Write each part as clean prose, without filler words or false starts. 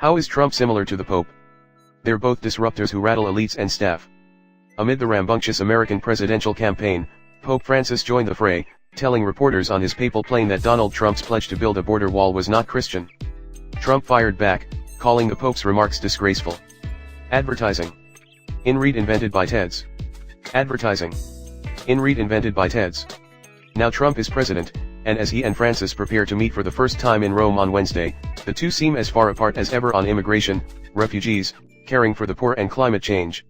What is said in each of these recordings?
How is Trump similar to the Pope? They're both disruptors who rattle elites and staff. Amid the rambunctious American presidential campaign, Pope Francis joined the fray, telling reporters on his papal plane that Donald Trump's pledge to build a border wall was not Christian. Trump fired back, calling the Pope's remarks disgraceful. Advertising. inRead invented by Teads. Advertising. inRead invented by Teads. Now Trump is president, and as he and Francis prepare to meet for the first time in Rome on Wednesday, the two seem as far apart as ever on immigration, refugees, caring for the poor and climate change.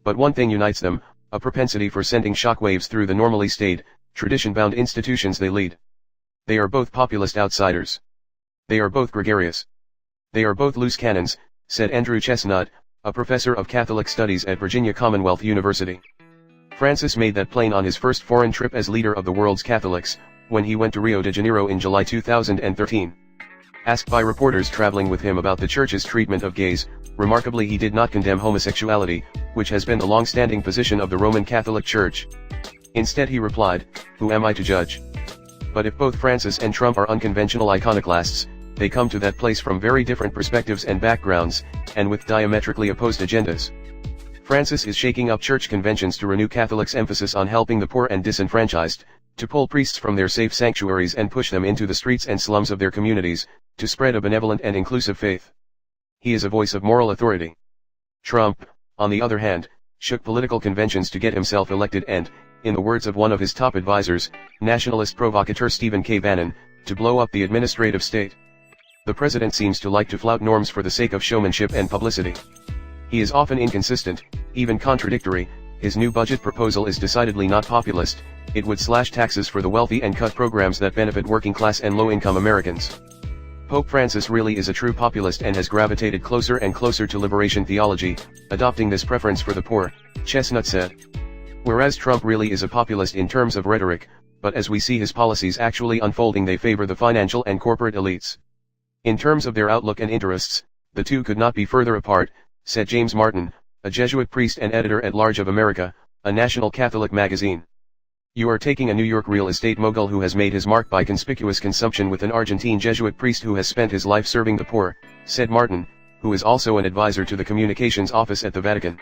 But one thing unites them, a propensity for sending shockwaves through the normally staid, tradition-bound institutions they lead. They are both populist outsiders. They are both gregarious. They are both loose cannons, said Andrew Chesnut, a professor of Catholic Studies at Virginia Commonwealth University. Francis made that plain on his first foreign trip as leader of the world's Catholics, when he went to Rio de Janeiro in July 2013. Asked by reporters traveling with him about the church's treatment of gays, remarkably he did not condemn homosexuality, which has been the long-standing position of the Roman Catholic Church. Instead he replied, "Who am I to judge?" But if both Francis and Trump are unconventional iconoclasts, they come to that place from very different perspectives and backgrounds, and with diametrically opposed agendas. Francis is shaking up church conventions to renew Catholics' emphasis on helping the poor and disenfranchised, to pull priests from their safe sanctuaries and push them into the streets and slums of their communities, to spread a benevolent and inclusive faith. He is a voice of moral authority. Trump, on the other hand, shook political conventions to get himself elected and, in the words of one of his top advisors, nationalist provocateur Stephen K. Bannon, to blow up the administrative state. The president seems to like to flout norms for the sake of showmanship and publicity. He is often inconsistent, even contradictory. His new budget proposal is decidedly not populist. It would slash taxes for the wealthy and cut programs that benefit working-class and low-income Americans. Pope Francis really is a true populist and has gravitated closer and closer to liberation theology, adopting this preference for the poor, Chesnut said. Whereas Trump really is a populist in terms of rhetoric, but as we see his policies actually unfolding they favor the financial and corporate elites. In terms of their outlook and interests, the two could not be further apart, said James Martin, a Jesuit priest and editor-at-large of America, a national Catholic magazine. You are taking a New York real estate mogul who has made his mark by conspicuous consumption with an Argentine Jesuit priest who has spent his life serving the poor, said Martin, who is also an advisor to the communications office at the Vatican.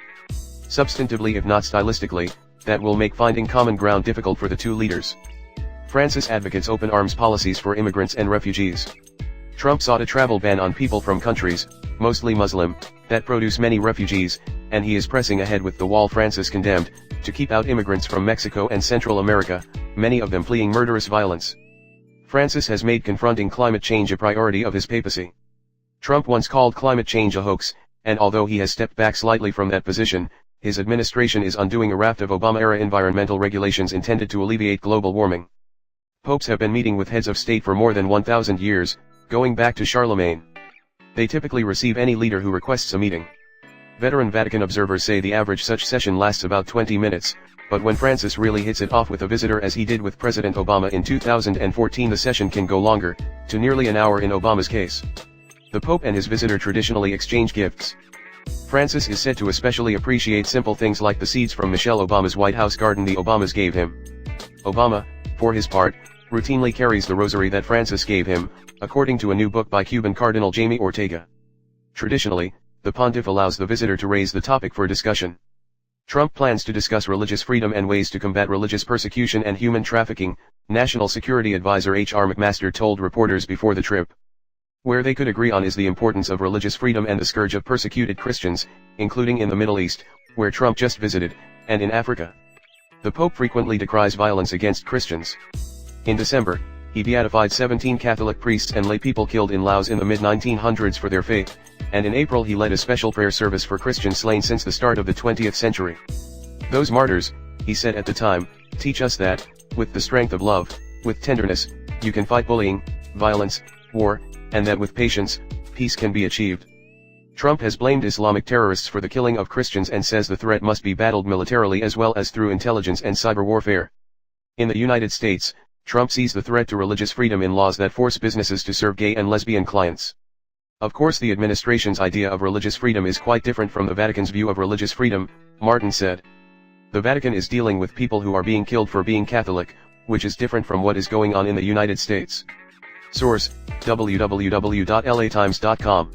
Substantively if not stylistically, that will make finding common ground difficult for the two leaders. Francis advocates open arms policies for immigrants and refugees. Trump sought a travel ban on people from countries, mostly Muslim, that produce many refugees, and he is pressing ahead with the wall Francis condemned, to keep out immigrants from Mexico and Central America, many of them fleeing murderous violence. Francis has made confronting climate change a priority of his papacy. Trump once called climate change a hoax, and although he has stepped back slightly from that position, his administration is undoing a raft of Obama-era environmental regulations intended to alleviate global warming. Popes have been meeting with heads of state for more than 1,000 years, going back to Charlemagne. They typically receive any leader who requests a meeting. Veteran Vatican observers say the average such session lasts about 20 minutes, but when Francis really hits it off with a visitor as he did with President Obama in 2014 the session can go longer, to nearly an hour in Obama's case. The Pope and his visitor traditionally exchange gifts. Francis is said to especially appreciate simple things like the seeds from Michelle Obama's White House garden the Obamas gave him. Obama, for his part, routinely carries the rosary that Francis gave him, according to a new book by Cuban Cardinal Jaime Ortega. Traditionally, the pontiff allows the visitor to raise the topic for discussion. Trump plans to discuss religious freedom and ways to combat religious persecution and human trafficking, National Security Advisor H.R. McMaster told reporters before the trip. Where they could agree on is the importance of religious freedom and the scourge of persecuted Christians, including in the Middle East, where Trump just visited, and in Africa. The Pope frequently decries violence against Christians. In December, he beatified 17 Catholic priests and lay people killed in Laos in the mid-1900s for their faith, and in April he led a special prayer service for Christians slain since the start of the 20th century. Those martyrs, he said at the time, teach us that, with the strength of love, with tenderness, you can fight bullying, violence, war, and that with patience, peace can be achieved. Trump has blamed Islamic terrorists for the killing of Christians and says the threat must be battled militarily as well as through intelligence and cyber warfare. In the United States, Trump sees the threat to religious freedom in laws that force businesses to serve gay and lesbian clients. Of course the administration's idea of religious freedom is quite different from the Vatican's view of religious freedom, Martin said. The Vatican is dealing with people who are being killed for being Catholic, which is different from what is going on in the United States. Source: www.latimes.com